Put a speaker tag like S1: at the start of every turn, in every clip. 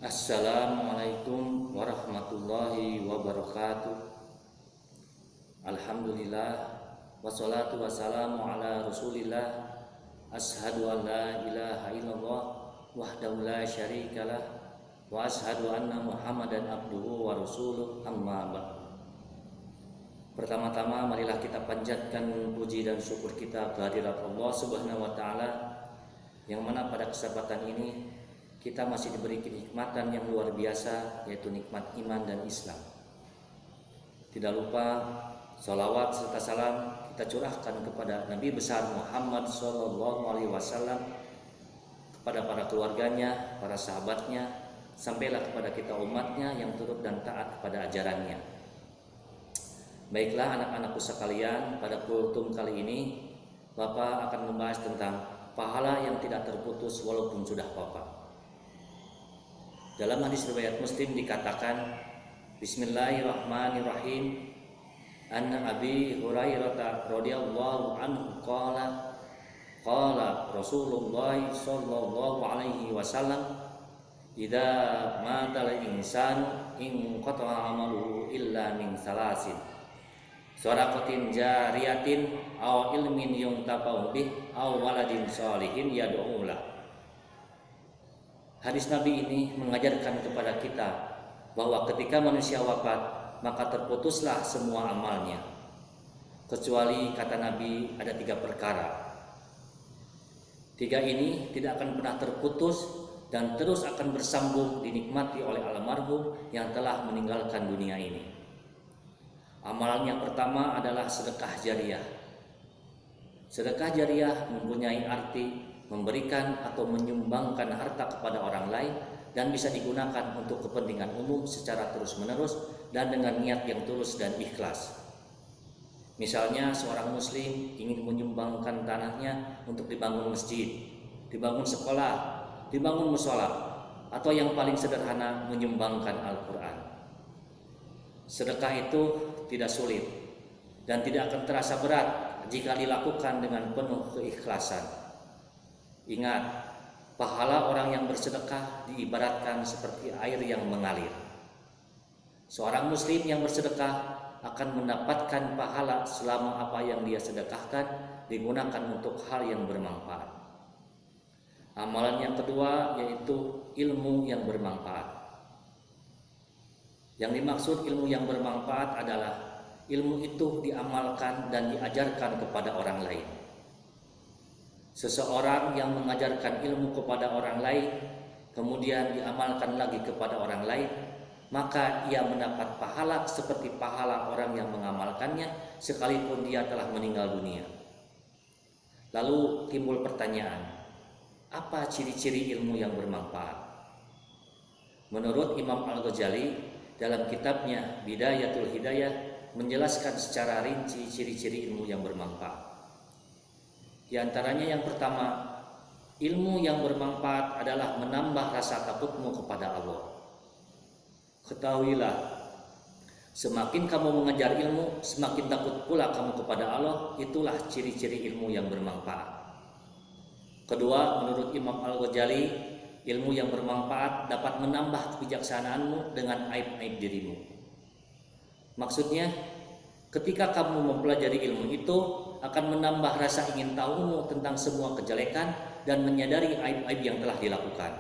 S1: Assalamualaikum warahmatullahi wabarakatuh. Alhamdulillah wassalatu wassalamu ala Rasulillah. Ashhadu an la ilaha illallah wahdahu la syarikalah wa ashhadu anna Muhammadan abduhu wa rasuluh, amma ba'd. Pertama-tama marilah kita panjatkan puji dan syukur kita kehadirat Allah Subhanahu wa taala, yang mana pada kesempatan ini kita masih diberi kenikmatan yang luar biasa, yaitu nikmat iman dan Islam. Tidak lupa salawat serta salam kita curahkan kepada Nabi besar Muhammad SAW, kepada para keluarganya, para sahabatnya, sampailah kepada kita umatnya yang turut dan taat kepada ajarannya. Baiklah anak-anakku sekalian, pada kultum kali ini Bapak akan membahas tentang pahala yang tidak terputus walaupun sudah wafat. Dalam hadis riwayat Muslim dikatakan, Bismillahirrahmanirrahim, Anna Abi Hurairah radhiyallahu anhu qala Rasulullah sallallahu alaihi wasallam, idza mata al-insanu in qata'a amaluhu illa min salasin, shadaqatin jariyatin aw ilmin yuntafa'u bih aw waladin shalihin yad'u lahu. Hadis Nabi ini mengajarkan kepada kita bahwa ketika manusia wafat, maka terputuslah semua amalnya, kecuali kata Nabi ada 3 perkara. 3 ini tidak akan pernah terputus dan terus akan bersambung dinikmati oleh almarhum yang telah meninggalkan dunia ini. Amalan yang pertama adalah sedekah jariah. Sedekah jariah mempunyai arti memberikan atau menyumbangkan harta kepada orang lain dan bisa digunakan untuk kepentingan umum secara terus-menerus dan dengan niat yang tulus dan ikhlas. Misalnya seorang muslim ingin menyumbangkan tanahnya untuk dibangun masjid, dibangun sekolah, dibangun mushola, atau yang paling sederhana menyumbangkan Al-Quran. Sedekah itu tidak sulit dan tidak akan terasa berat jika dilakukan dengan penuh keikhlasan. Ingat, pahala orang yang bersedekah diibaratkan seperti air yang mengalir. Seorang muslim yang bersedekah akan mendapatkan pahala selama apa yang dia sedekahkan digunakan untuk hal yang bermanfaat. Amalan yang kedua yaitu ilmu yang bermanfaat. Yang dimaksud ilmu yang bermanfaat adalah ilmu itu diamalkan dan diajarkan kepada orang lain. Seseorang yang mengajarkan ilmu kepada orang lain kemudian diamalkan lagi kepada orang lain, maka ia mendapat pahala seperti pahala orang yang mengamalkannya sekalipun dia telah meninggal dunia. Lalu timbul pertanyaan, apa ciri-ciri ilmu yang bermanfaat? Menurut Imam Al-Ghazali dalam kitabnya Bidayatul Hidayah menjelaskan secara rinci ciri-ciri ilmu yang bermanfaat. Di antaranya yang pertama, ilmu yang bermanfaat adalah menambah rasa takutmu kepada Allah. Ketahuilah, semakin kamu mengejar ilmu, semakin takut pula kamu kepada Allah. Itulah ciri-ciri ilmu yang bermanfaat. Kedua, menurut Imam Al-Ghazali, ilmu yang bermanfaat dapat menambah kebijaksanaanmu dengan aib-aib dirimu. Maksudnya, ketika kamu mempelajari ilmu itu akan menambah rasa ingin tahumu tentang semua kejelekan dan menyadari aib-aib yang telah dilakukan.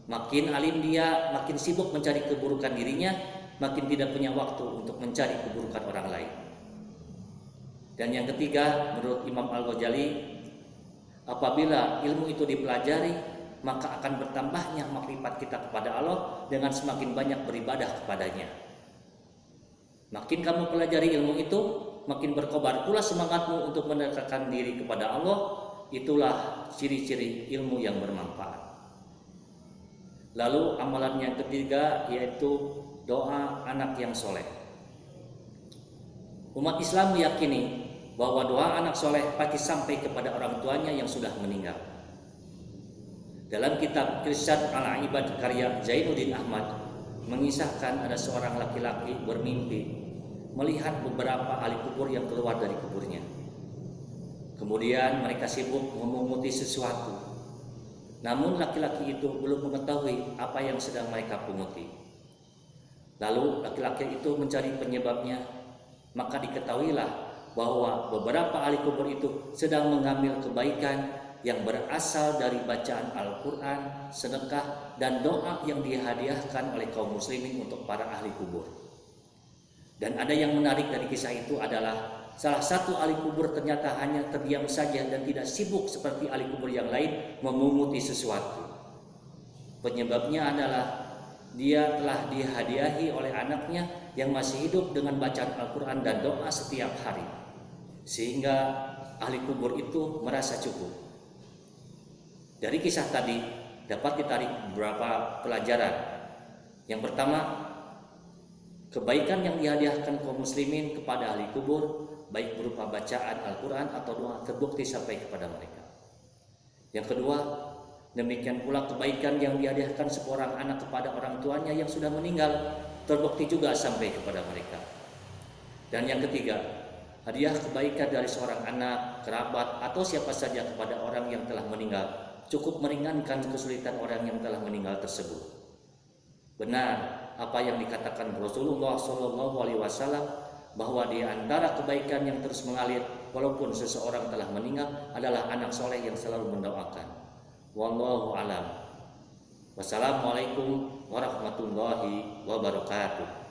S1: Makin alim dia, makin sibuk mencari keburukan dirinya, makin tidak punya waktu untuk mencari keburukan orang lain. Dan yang ketiga, menurut Imam Al-Ghazali, apabila ilmu itu dipelajari, maka akan bertambahnya makrifat kita kepada Allah dengan semakin banyak beribadah kepadanya. Makin kamu pelajari ilmu itu, makin berkobar pula semangatmu untuk mendekatkan diri kepada Allah. Itulah ciri-ciri ilmu yang bermanfaat. Lalu amalan yang ketiga yaitu doa anak yang soleh. Umat Islam meyakini bahwa doa anak soleh pasti sampai kepada orang tuanya yang sudah meninggal. Dalam kitab Irsyad al-Ibad karya Zainuddin Ahmad mengisahkan ada seorang laki-laki bermimpi melihat beberapa ahli kubur yang keluar dari kuburnya. Kemudian mereka sibuk memunguti sesuatu. namun laki-laki itu belum mengetahui apa yang sedang mereka punguti. Lalu laki-laki itu mencari penyebabnya, maka diketahuilah bahwa beberapa ahli kubur itu sedang mengambil kebaikan yang berasal dari bacaan Al-Quran, sedekah, dan doa yang dihadiahkan oleh kaum muslimin untuk para ahli kubur. Dan ada yang menarik dari kisah itu adalah salah satu ahli kubur ternyata hanya terdiam saja dan tidak sibuk seperti ahli kubur yang lain memunguti sesuatu. Penyebabnya adalah dia telah dihadiahi oleh anaknya yang masih hidup dengan bacaan Al-Quran dan doa setiap hari, sehingga ahli kubur itu merasa cukup. Dari kisah tadi dapat ditarik beberapa pelajaran. Yang pertama, kebaikan yang dihadiahkan kaum muslimin kepada ahli kubur, baik berupa bacaan Al-Quran atau doa, terbukti sampai kepada mereka. Yang kedua, demikian pula kebaikan yang dihadiahkan seorang anak kepada orang tuanya yang sudah meninggal, terbukti juga sampai kepada mereka. Dan yang ketiga, hadiah kebaikan dari seorang anak, kerabat, atau siapa saja kepada orang yang telah meninggal cukup meringankan kesulitan orang yang telah meninggal tersebut. Benar apa yang dikatakan Rasulullah SAW bahwa di antara kebaikan yang terus mengalir walaupun seseorang telah meninggal adalah anak soleh yang selalu mendoakan. Wallahu alam. Wassalamualaikum warahmatullahi wabarakatuh.